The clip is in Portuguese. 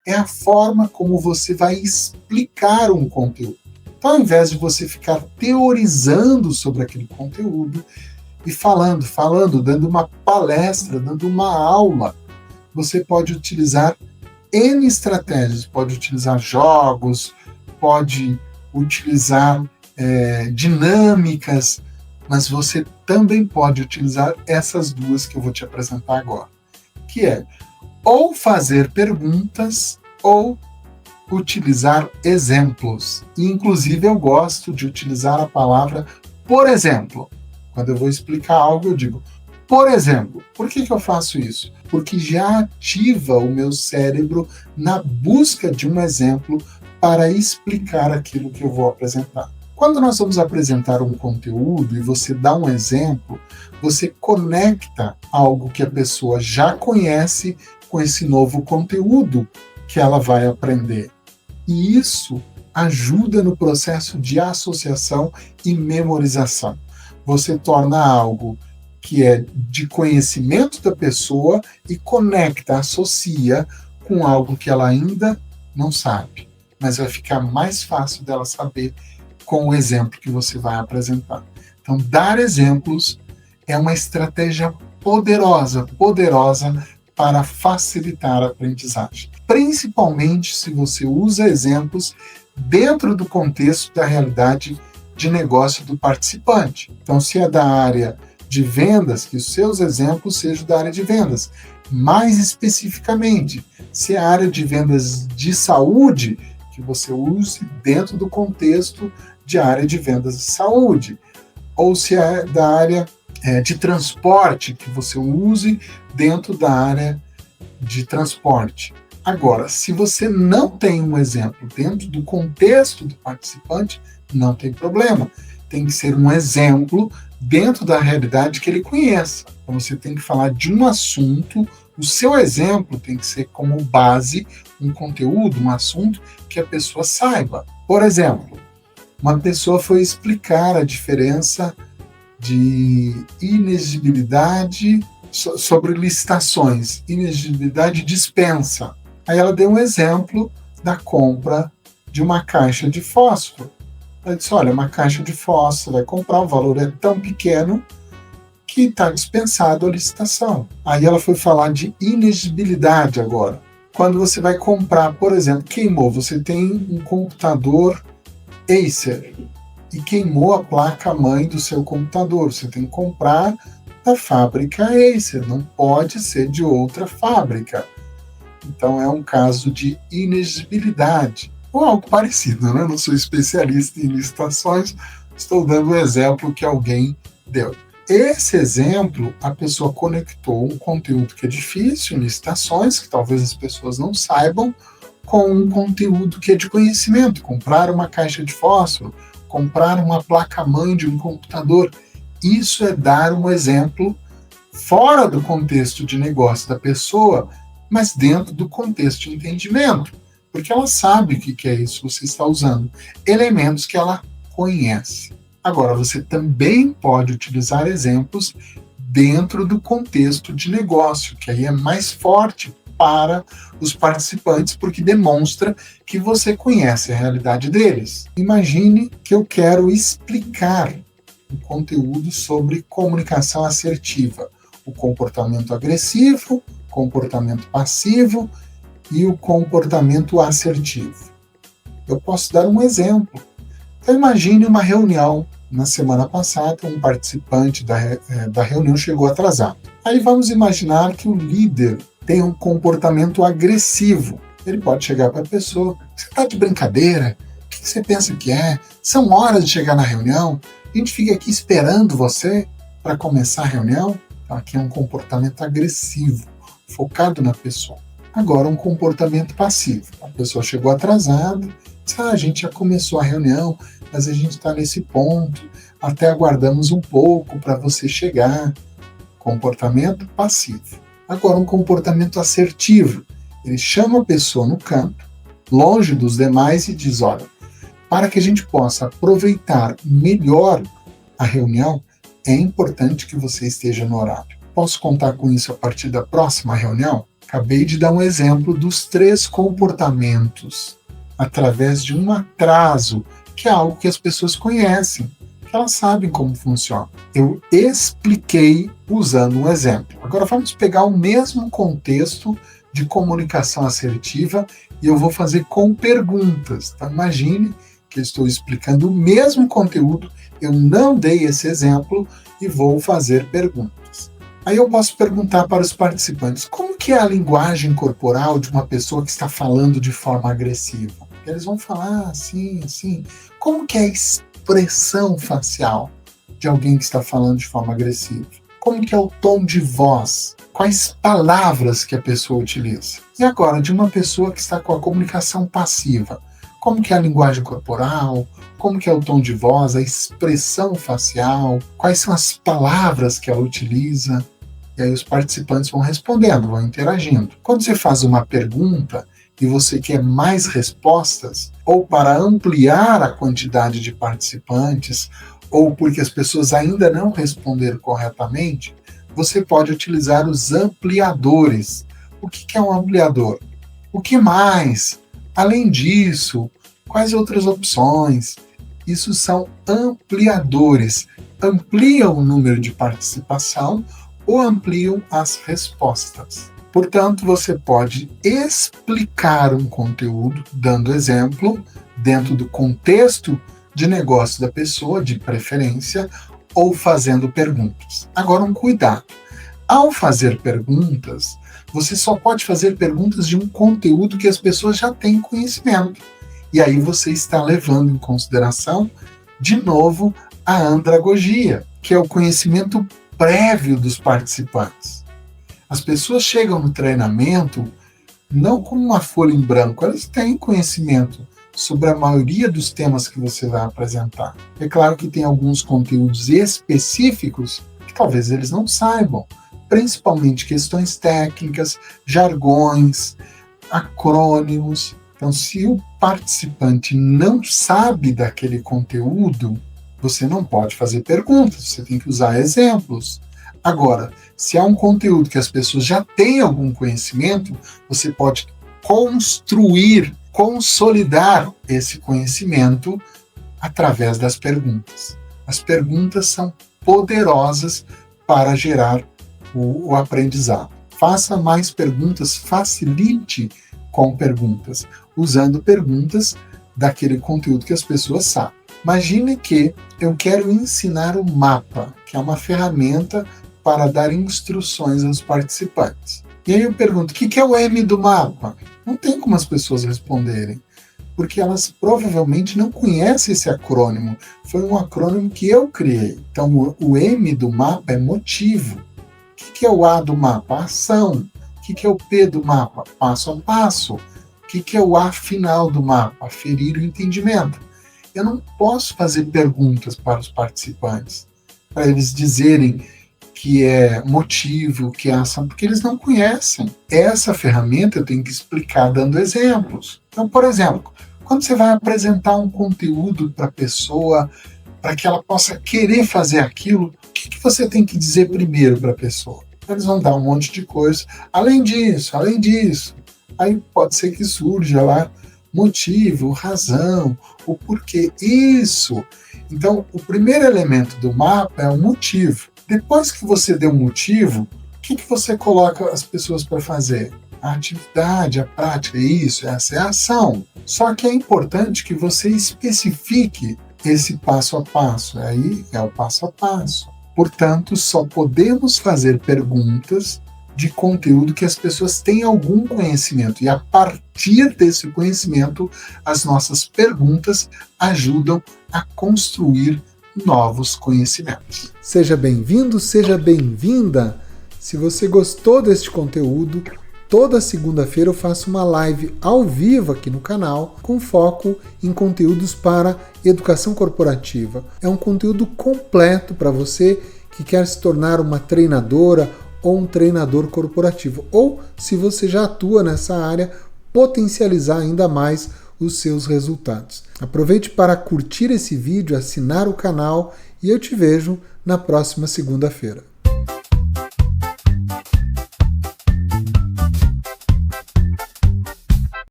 é a forma como você vai explicar um conteúdo. Então, ao invés de você ficar teorizando sobre aquele conteúdo e falando, dando uma palestra, dando uma aula, você pode utilizar N estratégias, pode utilizar jogos, pode utilizar dinâmicas, mas você também pode utilizar essas duas que eu vou te apresentar agora, que é ou fazer perguntas ou utilizar exemplos. E, inclusive, eu gosto de utilizar a palavra por exemplo. Quando eu vou explicar algo, eu digo por exemplo. Por que eu faço isso? Porque já ativa o meu cérebro na busca de um exemplo para explicar aquilo que eu vou apresentar. Quando nós vamos apresentar um conteúdo e você dá um exemplo, você conecta algo que a pessoa já conhece com esse novo conteúdo que ela vai aprender. E isso ajuda no processo de associação e memorização. Você torna algo que é de conhecimento da pessoa e conecta, associa com algo que ela ainda não sabe, mas vai ficar mais fácil dela saber com o exemplo que você vai apresentar. Então, dar exemplos é uma estratégia poderosa para facilitar a aprendizagem, principalmente se você usa exemplos dentro do contexto da realidade de negócio do participante. Então, se é da área de vendas, que os seus exemplos sejam da área de vendas. Mais especificamente, se é a área de vendas de saúde, que você use dentro do contexto de área de vendas de saúde. Ou se é da área de transporte, que você use dentro da área de transporte. Agora, se você não tem um exemplo dentro do contexto do participante, não tem problema. Tem que ser um exemplo dentro da realidade que ele conheça. Então, você tem que falar de um assunto, o seu exemplo tem que ser como base um conteúdo, um assunto que a pessoa saiba. Por exemplo, uma pessoa foi explicar a diferença de inexigibilidade sobre licitações, inexigibilidade dispensa. Aí ela deu um exemplo da compra de uma caixa de fósforo. Ela disse, olha, uma caixa de fósforo, você vai comprar, o valor é tão pequeno que está dispensado a licitação. Aí ela foi falar de inexigibilidade agora. Quando você vai comprar, por exemplo, queimou, você tem um computador Acer e queimou a placa-mãe do seu computador. Você tem que comprar da fábrica Acer, não pode ser de outra fábrica. Então é um caso de inexigibilidade. Ou algo parecido, né? Eu não sou especialista em licitações, estou dando o exemplo que alguém deu. Esse exemplo, a pessoa conectou um conteúdo que é difícil em licitações, que talvez as pessoas não saibam, com um conteúdo que é de conhecimento. Comprar uma caixa de fósforo, comprar uma placa-mãe de um computador. Isso é dar um exemplo fora do contexto de negócio da pessoa, mas dentro do contexto de entendimento. Porque ela sabe o que é isso que você está usando. Elementos que ela conhece. Agora, você também pode utilizar exemplos dentro do contexto de negócio, que aí é mais forte para os participantes, porque demonstra que você conhece a realidade deles. Imagine que eu quero explicar um conteúdo sobre comunicação assertiva, o comportamento agressivo, comportamento passivo e o comportamento assertivo. Eu posso dar um exemplo. Então imagine uma reunião. Na semana passada, um participante da reunião chegou atrasado. Aí vamos imaginar que o líder tem um comportamento agressivo. Ele pode chegar para a pessoa, você está de brincadeira? O que você pensa que é? São horas de chegar na reunião? A gente fica aqui esperando você para começar a reunião? Então aqui é um comportamento agressivo, focado na pessoa. Agora um comportamento passivo. A pessoa chegou atrasada, a gente já começou a reunião, mas a gente está nesse ponto, até aguardamos um pouco para você chegar. Comportamento passivo. Agora, um comportamento assertivo. Ele chama a pessoa no canto, longe dos demais, e diz, olha, para que a gente possa aproveitar melhor a reunião, é importante que você esteja no horário. Posso contar com isso a partir da próxima reunião? Acabei de dar um exemplo dos 3 comportamentos através de um atraso, que é algo que as pessoas conhecem, que elas sabem como funciona. Eu expliquei usando um exemplo. Agora vamos pegar o mesmo contexto de comunicação assertiva e eu vou fazer com perguntas. Então, imagine que eu estou explicando o mesmo conteúdo, eu não dei esse exemplo e vou fazer perguntas. Aí eu posso perguntar para os participantes, como que é a linguagem corporal de uma pessoa que está falando de forma agressiva? Eles vão falar assim, assim. Como que é a expressão facial de alguém que está falando de forma agressiva? Como que é o tom de voz? Quais palavras que a pessoa utiliza? E agora, de uma pessoa que está com a comunicação passiva, como que é a linguagem corporal? Como que é o tom de voz, a expressão facial? Quais são as palavras que ela utiliza? E aí os participantes vão respondendo, vão interagindo. Quando você faz uma pergunta e você quer mais respostas, ou para ampliar a quantidade de participantes, ou porque as pessoas ainda não responderam corretamente, você pode utilizar os ampliadores. O que é um ampliador? O que mais? Além disso, quais outras opções? Isso são ampliadores. Ampliam o número de participação ou ampliam as respostas. Portanto, você pode explicar um conteúdo, dando exemplo, dentro do contexto de negócio da pessoa, de preferência, ou fazendo perguntas. Agora, um cuidado. Ao fazer perguntas, você só pode fazer perguntas de um conteúdo que as pessoas já têm conhecimento. E aí você está levando em consideração, de novo, a andragogia, que é o conhecimento prévio dos participantes. As pessoas chegam no treinamento não com uma folha em branco, elas têm conhecimento sobre a maioria dos temas que você vai apresentar. É claro que tem alguns conteúdos específicos que talvez eles não saibam, principalmente questões técnicas, jargões, acrônimos. Então, se o participante não sabe daquele conteúdo, você não pode fazer perguntas, você tem que usar exemplos. Agora, se há um conteúdo que as pessoas já têm algum conhecimento, você pode construir, consolidar esse conhecimento através das perguntas. As perguntas são poderosas para gerar o aprendizado. Faça mais perguntas, facilite com perguntas, usando perguntas daquele conteúdo que as pessoas sabem. Imagine que eu quero ensinar o mapa, que é uma ferramenta para dar instruções aos participantes. E aí eu pergunto, o que é o M do mapa? Não tem como as pessoas responderem, porque elas provavelmente não conhecem esse acrônimo. Foi um acrônimo que eu criei. Então o M do mapa é motivo. O que é o A do mapa? Ação. O que é o P do mapa? Passo a passo. O que é o A final do mapa? Aferir o entendimento. Eu não posso fazer perguntas para os participantes, para eles dizerem que é motivo, que é ação, porque eles não conhecem. Essa ferramenta eu tenho que explicar dando exemplos. Então, por exemplo, quando você vai apresentar um conteúdo para a pessoa, para que ela possa querer fazer aquilo, o que você tem que dizer primeiro para a pessoa? Eles vão dar um monte de coisa. Além disso. Aí pode ser que surja lá motivo, razão, o porquê. Isso. Então, o primeiro elemento do mapa é o motivo. Depois que você deu um motivo, o que você coloca as pessoas para fazer? A atividade, a prática, isso, essa é a ação. Só que é importante que você especifique esse passo a passo. Aí é o passo a passo. Portanto, só podemos fazer perguntas de conteúdo que as pessoas têm algum conhecimento. E a partir desse conhecimento, as nossas perguntas ajudam a construir novos conhecimentos. Seja bem-vindo, seja bem-vinda. Se você gostou deste conteúdo, toda segunda-feira eu faço uma live ao vivo aqui no canal com foco em conteúdos para educação corporativa. É um conteúdo completo para você que quer se tornar uma treinadora ou um treinador corporativo, ou se você já atua nessa área, potencializar ainda mais os seus resultados. Aproveite para curtir esse vídeo, assinar o canal e eu te vejo na próxima segunda-feira.